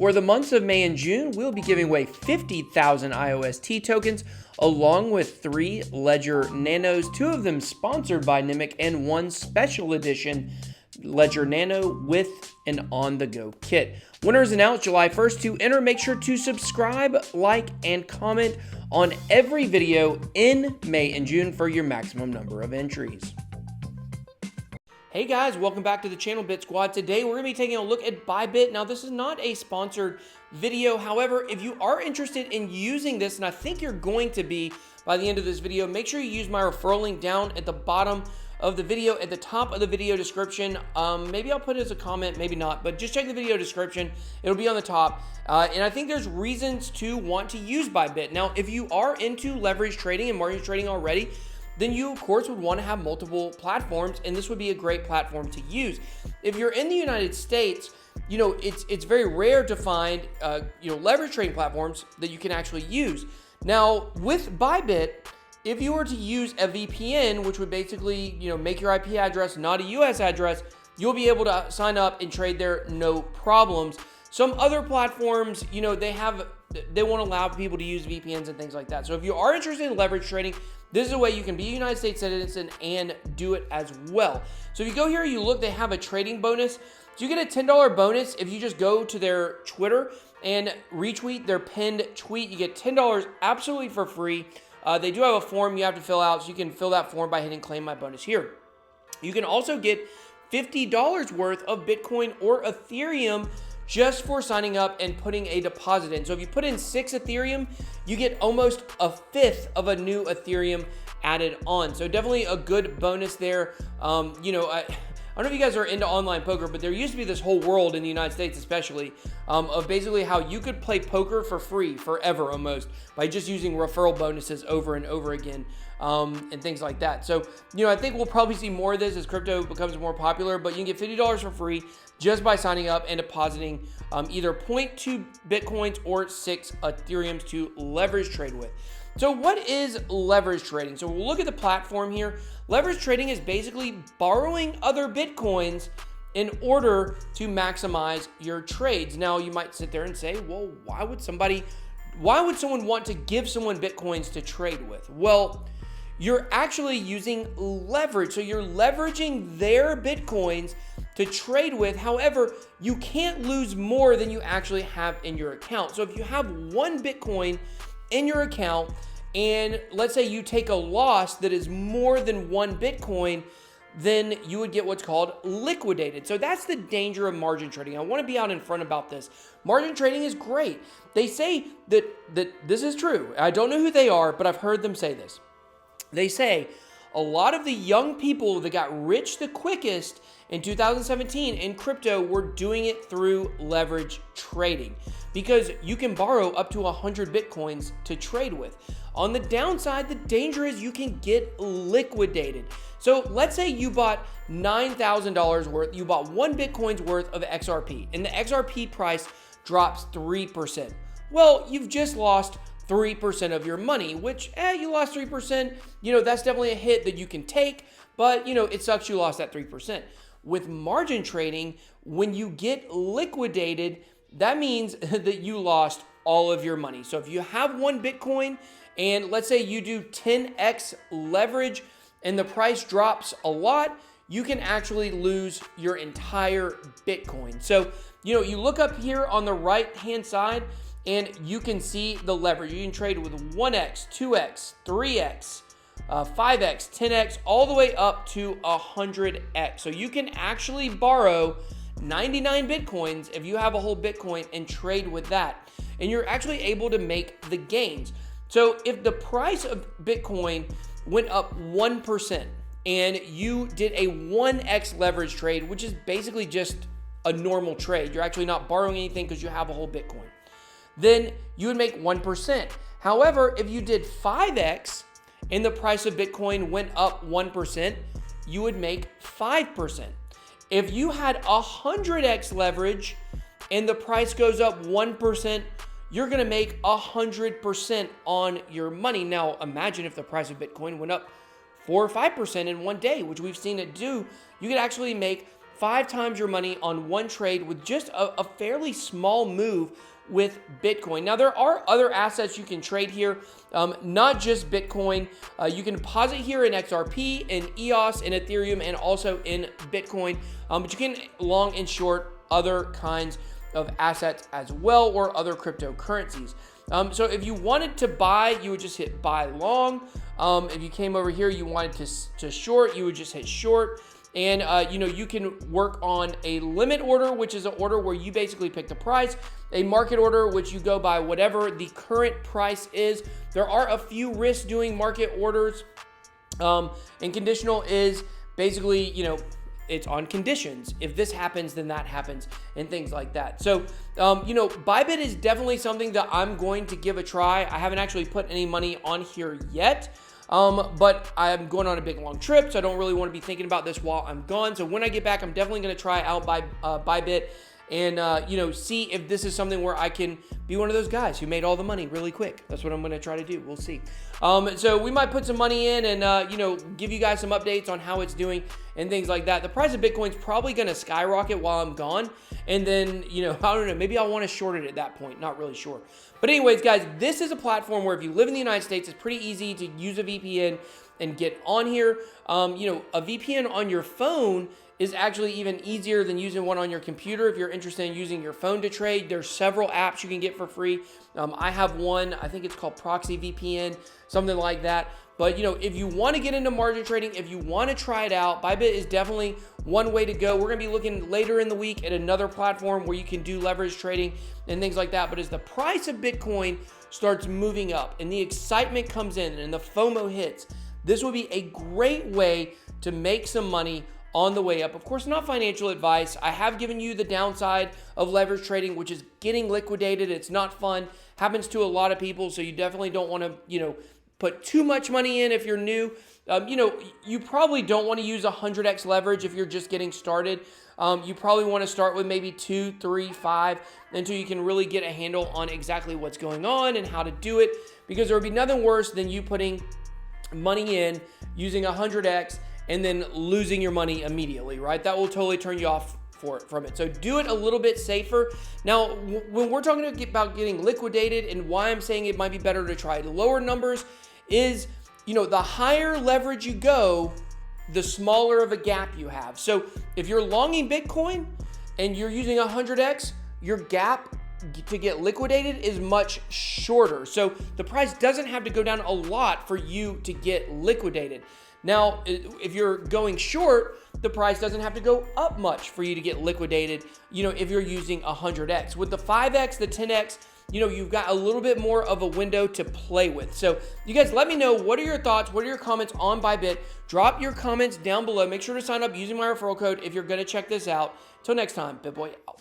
For the months of May and June, we'll be giving away 50,000 IOST tokens along with 3 Ledger Nanos, 2 of them sponsored by Nimic and 1 special edition Ledger Nano with an on-the-go kit. Winners announced July 1st. To enter, make sure to subscribe, like, and comment on every video in May and June for your maximum number of entries. Hey guys, welcome back to the channel, Bit Squad. Today we're going to be taking a look at ByBit. Now this is not a sponsored video. However, if you are interested in using this, and I think you're going to be by the end of this video, make sure you use my referral link down at the bottom of the video, at the top of the video description. Maybe I'll put it as a comment, maybe not, but just check the video description. It'll be on the top. And I think there's reasons to want to use ByBit. Now, if you are into leverage trading and margin trading already, then you, of course, would want to have multiple platforms, and this would be a great platform to use. If you're in the United States, you know, it's very rare to find, leverage trading platforms that you can actually use. Now, with ByBit, if you were to use a VPN, which would basically, make your IP address not a US address, you'll be able to sign up and trade there no problems. Some other platforms, they won't allow people to use VPNs and things like that. So if you are interested in leverage trading, this is a way you can be a United States citizen and do it as well. So if you go here, you look, they have a trading bonus. So you get a $10 bonus if you just go to their Twitter and retweet their pinned tweet. You get $10 absolutely for free. They do have a form you have to fill out, so you can fill that form by hitting claim my bonus here. You can also get $50 worth of Bitcoin or Ethereum just for signing up and putting a deposit in. So if you put in 6 Ethereum, you get almost a fifth of a new Ethereum added on. So definitely a good bonus there. I don't know if you guys are into online poker, but there used to be this whole world in the United States especially of basically how you could play poker for free forever almost by just using referral bonuses over and over again and things like that. So, I think we'll probably see more of this as crypto becomes more popular, but you can get $50 for free just by signing up and depositing either 0.2 Bitcoins or 6 Ethereums to leverage trade with. So what is leverage trading? So we'll look at the platform here. Leverage trading is basically borrowing other Bitcoins in order to maximize your trades. Now you might sit there and say, well, why would someone want to give someone Bitcoins to trade with? Well, you're actually using leverage. So you're leveraging their Bitcoins to trade with. However, you can't lose more than you actually have in your account. So if you have 1 Bitcoin in your account, and let's say you take a loss that is more than 1 Bitcoin, then you would get what's called liquidated. So that's the danger of margin trading. I want to be out in front about this. Margin trading is great. They say that this is true. I don't know who they are, but I've heard them say this. They say a lot of the young people that got rich the quickest in 2017 in crypto were doing it through leverage trading because you can borrow up to 100 Bitcoins to trade with. On the downside, the danger is you can get liquidated. So let's say you bought $9,000 worth, you bought 1 Bitcoin's worth of XRP, and the XRP price drops 3%. Well, you've just lost 3% of your money, which, you lost 3%. That's definitely a hit that you can take, but, it sucks you lost that 3%. With margin trading, when you get liquidated, that means that you lost all of your money. So if you have 1 Bitcoin and let's say you do 10x leverage and the price drops a lot, you can actually lose your entire Bitcoin. So, you look up here on the right-hand side and you can see the leverage. You can trade with 1x, 2x, 3x, 5x, 10x, all the way up to 100x. So you can actually borrow 99 Bitcoins if you have a whole Bitcoin and trade with that. And you're actually able to make the gains. So if the price of Bitcoin went up 1% and you did a 1x leverage trade, which is basically just a normal trade, you're actually not borrowing anything because you have a whole Bitcoin, then you would make 1%. However, if you did 5x and the price of Bitcoin went up 1%, you would make 5%. If you had 100x leverage and the price goes up 1%, you're going to make 100% on your money. Now, imagine if the price of Bitcoin went up 4 or 5% in one day, which we've seen it do. You could actually make 5 times your money on one trade with just a fairly small move with Bitcoin. Now, there are other assets you can trade here, not just Bitcoin. You can deposit here in XRP, in EOS, in Ethereum, and also in Bitcoin. But you can long and short other kinds of assets as well, or other cryptocurrencies. So if you wanted to buy, you would just hit buy long. If you came over here, you wanted to short, you would just hit short. And, you can work on a limit order, which is an order where you basically pick the price, a market order, which you go by whatever the current price is. There are a few risks doing market orders, and conditional is basically, it's on conditions. If this happens, then that happens, and things like that. So, ByBit is definitely something that I'm going to give a try. I haven't actually put any money on here yet. But I'm going on a big long trip, so I don't really want to be thinking about this while I'm gone. So when I get back, I'm definitely going to try out ByBit and, see if this is something where I can be one of those guys who made all the money really quick. That's what I'm going to try to do. We'll see. So we might put some money in and, give you guys some updates on how it's doing and things like that. The price of Bitcoin's probably going to skyrocket while I'm gone. And then, I don't know, maybe I'll want to short it at that point. Not really sure. But anyways, guys, this is a platform where if you live in the United States, it's pretty easy to use a VPN and get on here. A VPN on your phone is actually even easier than using one on your computer. If you're interested in using your phone to trade, there's several apps you can get for free. I have one, I think it's called Proxy VPN, something like that. But, if you want to get into margin trading, if you want to try it out, ByBit is definitely one way to go. We're going to be looking later in the week at another platform where you can do leverage trading and things like that. But as the price of Bitcoin starts moving up and the excitement comes in and the FOMO hits, this will be a great way to make some money on the way up. Of course, not financial advice. I have given you the downside of leverage trading, which is getting liquidated. It's not fun. Happens to a lot of people, so you definitely don't want to, put too much money in if you're new. You probably don't want to use 100x leverage if you're just getting started. You probably want to start with maybe 2, 3, 5 until you can really get a handle on exactly what's going on and how to do it, because there would be nothing worse than you putting money in using 100x and then losing your money immediately, right? That will totally turn you off from it. So do it a little bit safer. Now, when we're talking about getting liquidated and why I'm saying it might be better to try lower numbers is, the higher leverage you go, the smaller of a gap you have. So if you're longing Bitcoin and you're using 100x, your gap to get liquidated is much shorter. So the price doesn't have to go down a lot for you to get liquidated. Now, if you're going short, the price doesn't have to go up much for you to get liquidated, if you're using 100x. With the 5x, the 10x, you've got a little bit more of a window to play with. So you guys let me know, what are your thoughts? What are your comments on ByBit? Drop your comments down below. Make sure to sign up using my referral code if you're going to check this out. Till next time, BitBoy out.